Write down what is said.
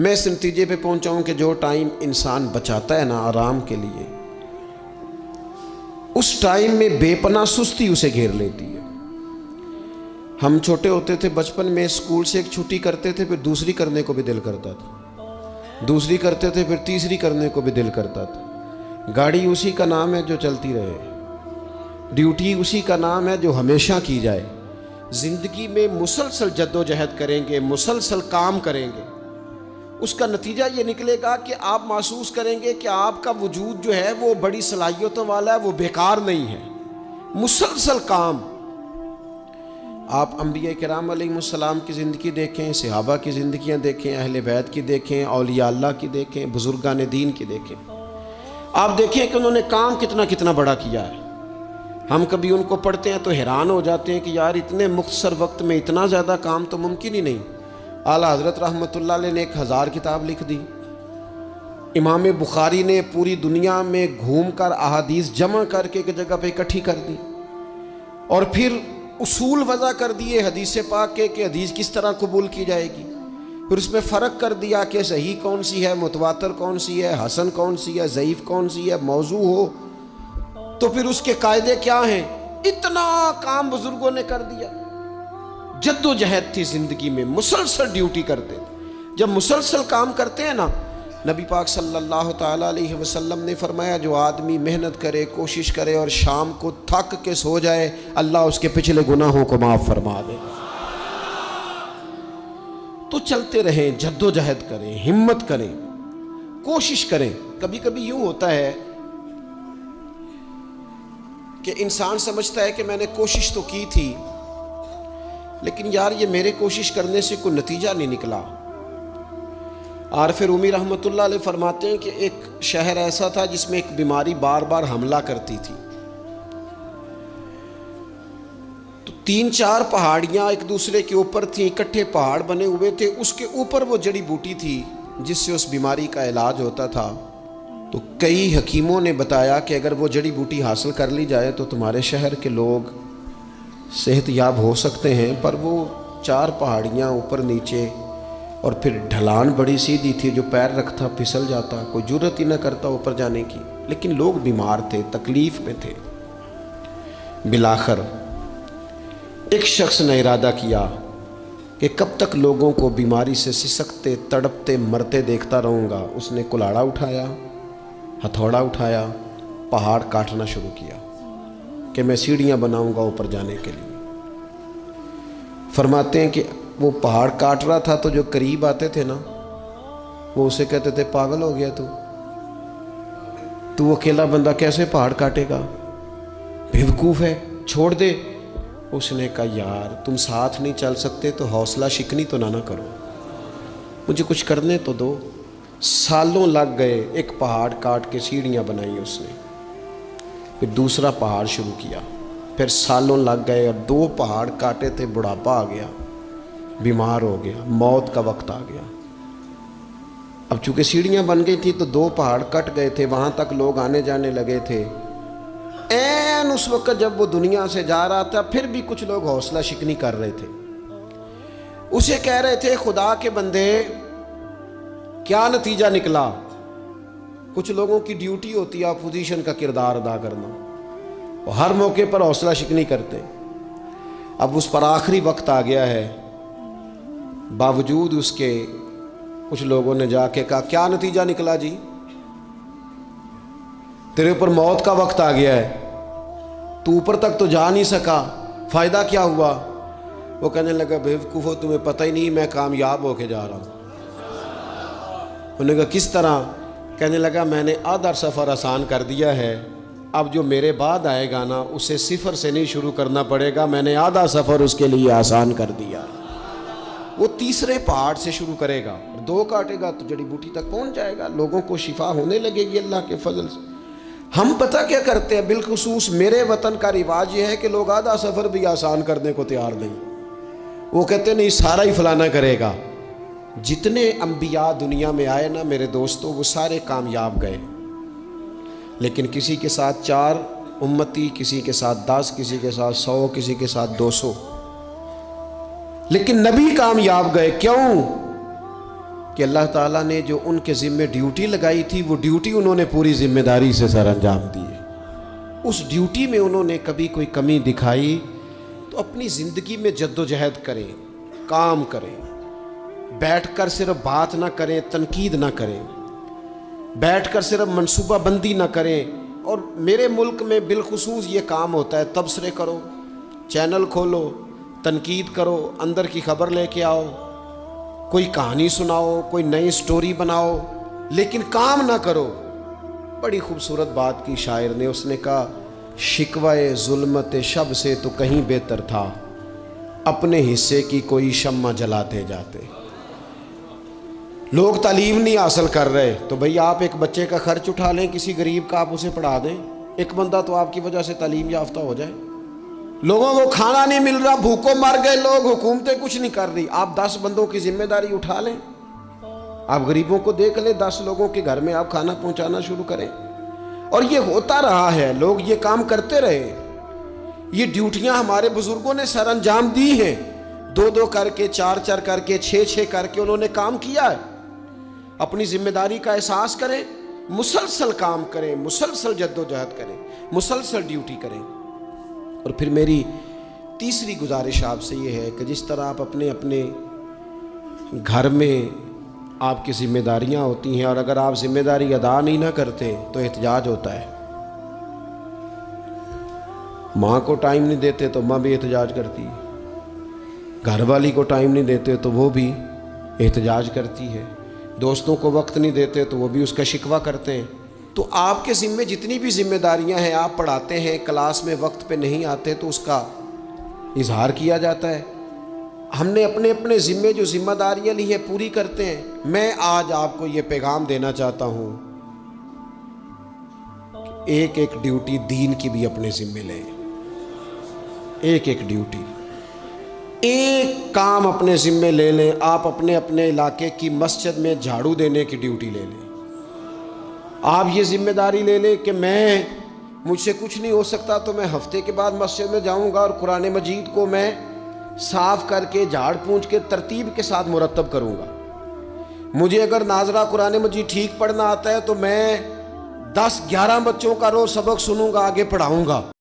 میں اس نتیجے پہ پہنچا ہوں کہ جو ٹائم انسان بچاتا ہے نا آرام کے لیے، اس ٹائم میں بے پناہ سستی اسے گھیر لیتی ہے۔ ہم چھوٹے ہوتے تھے بچپن میں، اسکول سے ایک چھٹی کرتے تھے، پھر دوسری کرنے کو بھی دل کرتا تھا، دوسری کرتے تھے، پھر تیسری کرنے کو بھی دل کرتا تھا۔ گاڑی اسی کا نام ہے جو چلتی رہے، ڈیوٹی اسی کا نام ہے جو ہمیشہ کی جائے۔ زندگی میں مسلسل جد و جہد کریں گے، مسلسل کام کریں گے، اس کا نتیجہ یہ نکلے گا کہ آپ محسوس کریں گے کہ آپ کا وجود جو ہے وہ بڑی صلاحیتوں والا ہے، وہ بیکار نہیں ہے، مسلسل کام۔ آپ انبیاء کرام علیہ السلام کی زندگی دیکھیں، صحابہ کی زندگیاں دیکھیں، اہل بیت کی دیکھیں، اولیاء اللہ کی دیکھیں، بزرگان دین کی دیکھیں، آپ دیکھیں کہ انہوں نے کام کتنا کتنا بڑا کیا ہے۔ ہم کبھی ان کو پڑھتے ہیں تو حیران ہو جاتے ہیں کہ یار اتنے مختصر وقت میں اتنا زیادہ کام تو ممکن ہی نہیں۔ اعلیٰ حضرت رحمۃ اللہ علیہ نے 1000 کتاب لکھ دی، امام بخاری نے پوری دنیا میں گھوم کر احادیث جمع کر کے ایک جگہ پہ اکٹھی کر دی، اور پھر اصول وضع کر دیے حدیث پاک کے کہ حدیث کس طرح قبول کی جائے گی، پھر اس میں فرق کر دیا کہ صحیح کون سی ہے، متواتر کون سی ہے، حسن کون سی ہے، ضعیف کون سی ہے، موضوع ہو تو پھر اس کے قاعدے کیا ہیں۔ اتنا کام بزرگوں نے کر دیا۔ جد و جہد تھی زندگی میں، مسلسل ڈیوٹی کرتے تھے۔ جب مسلسل کام کرتے ہیں نا، نبی پاک صلی اللہ تعالیٰ علیہ وسلم نے فرمایا جو آدمی محنت کرے، کوشش کرے اور شام کو تھک کے سو جائے، اللہ اس کے پچھلے گناہوں کو معاف فرما دے گا۔ تو چلتے رہیں، جد و جہد کریں، ہمت کریں، کوشش کریں۔ کبھی کبھی یوں ہوتا ہے کہ انسان سمجھتا ہے کہ میں نے کوشش تو کی تھی، لیکن یار یہ میرے کوشش کرنے سے کوئی نتیجہ نہیں نکلا۔ عارف رومی رحمۃ اللہ علیہ فرماتے ہیں کہ ایک شہر ایسا تھا جس میں ایک بیماری بار بار حملہ کرتی تھی، تو 3-4 پہاڑیاں ایک دوسرے کے اوپر تھیں، اکٹھے پہاڑ بنے ہوئے تھے، اس کے اوپر وہ جڑی بوٹی تھی جس سے اس بیماری کا علاج ہوتا تھا۔ تو کئی حکیموں نے بتایا کہ اگر وہ جڑی بوٹی حاصل کر لی جائے تو تمہارے شہر کے لوگ صحت یاب ہو سکتے ہیں، پر وہ 4 پہاڑیاں اوپر نیچے، اور پھر ڈھلان بڑی سیدھی تھی، جو پیر رکھتا پھسل جاتا، کوئی جرت ہی نہ کرتا اوپر جانے کی، لیکن لوگ بیمار تھے، تکلیف میں تھے۔ بالآخر ایک شخص نے ارادہ کیا کہ کب تک لوگوں کو بیماری سے سسکتے، تڑپتے، مرتے دیکھتا رہوں گا۔ اس نے کلاڑا اٹھایا، ہتھوڑا اٹھایا، پہاڑ کاٹنا شروع کیا کہ میں سیڑھیاں بناؤں گا اوپر جانے کے لیے۔ فرماتے ہیں کہ وہ پہاڑ کاٹ رہا تھا تو جو قریب آتے تھے نا، وہ اسے کہتے تھے پاگل ہو گیا تو اکیلا بندہ کیسے پہاڑ کاٹے گا، بیوقوف ہے، چھوڑ دے۔ اس نے کہا یار تم ساتھ نہیں چل سکتے تو حوصلہ شکنی تو نہ کرو، مجھے کچھ کرنے تو دو۔ سالوں لگ گئے، ایک پہاڑ کاٹ کے سیڑھیاں بنائی اس نے، پھر دوسرا پہاڑ شروع کیا، پھر سالوں لگ گئے، اور 2 پہاڑ کاٹے تھے، بڑھاپا آ گیا، بیمار ہو گیا، موت کا وقت آ گیا۔ اب چونکہ سیڑھیاں بن گئی تھی تو 2 پہاڑ کٹ گئے تھے، وہاں تک لوگ آنے جانے لگے تھے۔ این اس وقت جب وہ دنیا سے جا رہا تھا، پھر بھی کچھ لوگ حوصلہ شکنی کر رہے تھے، اسے کہہ رہے تھے خدا کے بندے کیا نتیجہ نکلا۔ کچھ لوگوں کی ڈیوٹی ہوتی ہے اپوزیشن کا کردار ادا کرنا، وہ ہر موقع پر حوصلہ شکنی کرتے۔ اب اس پر آخری وقت آ گیا ہے، باوجود اس کے کچھ لوگوں نے جا کے کہا کیا نتیجہ نکلا جی، تیرے اوپر موت کا وقت آ گیا ہے، تو اوپر تک تو جا نہیں سکا، فائدہ کیا ہوا؟ وہ کہنے لگا بیوقوفو تمہیں پتہ ہی نہیں میں کامیاب ہو کے جا رہا ہوں۔ انہوں نے کہا کس طرح؟ کہنے لگا میں نے آدھا سفر آسان کر دیا ہے، اب جو میرے بعد آئے گا نا اسے صفر سے نہیں شروع کرنا پڑے گا، میں نے آدھا سفر اس کے لیے آسان کر دیا۔ وہ تیسرے پہاڑ سے شروع کرے گا، 2 کاٹے گا تو جڑی بوٹی تک پہنچ جائے گا، لوگوں کو شفا ہونے لگے گی اللہ کے فضل سے۔ ہم پتہ کیا کرتے ہیں، بالخصوص میرے وطن کا رواج یہ ہے کہ لوگ آدھا سفر بھی آسان کرنے کو تیار نہیں، وہ کہتے نہیں سارا ہی فلانا کرے گا۔ جتنے انبیاء دنیا میں آئے نا میرے دوستو، وہ سارے کامیاب گئے، لیکن کسی کے ساتھ 4 امتی، کسی کے ساتھ 10، کسی کے ساتھ 100، کسی کے ساتھ 200، لیکن نبی کامیاب گئے۔ کیوں؟ کہ اللہ تعالیٰ نے جو ان کے ذمے ڈیوٹی لگائی تھی وہ ڈیوٹی انہوں نے پوری ذمہ داری سے سر انجام دی ہے۔ اس ڈیوٹی میں انہوں نے کبھی کوئی کمی دکھائی تو اپنی زندگی میں جد و جہد کریں، کام کریں، بیٹھ کر صرف بات نہ کریں، تنقید نہ کریں، بیٹھ کر صرف منصوبہ بندی نہ کریں۔ اور میرے ملک میں بالخصوص یہ کام ہوتا ہے، تبصرے کرو، چینل کھولو، تنقید کرو، اندر کی خبر لے کے آؤ، کوئی کہانی سناؤ، کوئی نئی سٹوری بناؤ، لیکن کام نہ کرو۔ بڑی خوبصورت بات کی شاعر نے، اس نے کہا شکوائے ظلمت شب سے تو کہیں بہتر تھا، اپنے حصے کی کوئی شمع جلاتے جاتے۔ لوگ تعلیم نہیں حاصل کر رہے تو بھئی آپ ایک بچے کا خرچ اٹھا لیں، کسی غریب کا آپ اسے پڑھا دیں، ایک بندہ تو آپ کی وجہ سے تعلیم یافتہ ہو جائے۔ لوگوں کو کھانا نہیں مل رہا، بھوکوں مر گئے لوگ، حکومتیں کچھ نہیں کر رہی، آپ 10 بندوں کی ذمہ داری اٹھا لیں، آپ غریبوں کو دیکھ لیں، 10 لوگوں کے گھر میں آپ کھانا پہنچانا شروع کریں۔ اور یہ ہوتا رہا ہے، لوگ یہ کام کرتے رہے، یہ ڈیوٹیاں ہمارے بزرگوں نے سر انجام دی ہیں، 2 کر کے، 4 کر کے، 6 کر کے انہوں نے کام کیا ہے۔ اپنی ذمہ داری کا احساس کریں، مسلسل کام کریں، مسلسل جد و جہد کریں، مسلسل ڈیوٹی کریں۔ اور پھر میری تیسری گزارش آپ سے یہ ہے کہ جس طرح آپ اپنے اپنے گھر میں آپ کی ذمہ داریاں ہوتی ہیں، اور اگر آپ ذمہ داری ادا نہیں نہ کرتے تو احتجاج ہوتا ہے۔ ماں کو ٹائم نہیں دیتے تو ماں بھی احتجاج کرتی ہے، گھر والی کو ٹائم نہیں دیتے تو وہ بھی احتجاج کرتی ہے، دوستوں کو وقت نہیں دیتے تو وہ بھی اس کا شکوہ کرتے ہیں۔ تو آپ کے ذمے جتنی بھی ذمہ داریاں ہیں، آپ پڑھاتے ہیں، کلاس میں وقت پہ نہیں آتے تو اس کا اظہار کیا جاتا ہے۔ ہم نے اپنے اپنے ذمے جو ذمہ داریاں لی ہیں پوری کرتے ہیں۔ میں آج آپ کو یہ پیغام دینا چاہتا ہوں کہ ایک ایک ڈیوٹی دین کی بھی اپنے ذمے لیں، ایک ایک ڈیوٹی، ایک کام اپنے ذمے لے لیں۔ آپ اپنے اپنے علاقے کی مسجد میں جھاڑو دینے کی ڈیوٹی لے لیں، آپ یہ ذمہ داری لے لیں کہ مجھ سے کچھ نہیں ہو سکتا تو میں ہفتے کے بعد مسجد میں جاؤں گا اور قرآن مجید کو میں صاف کر کے، جھاڑ پونچھ کے، ترتیب کے ساتھ مرتب کروں گا۔ مجھے اگر ناظرہ قرآن مجید ٹھیک پڑھنا آتا ہے تو میں 10-11 بچوں کا روز سبق سنوں گا، آگے پڑھاؤں گا۔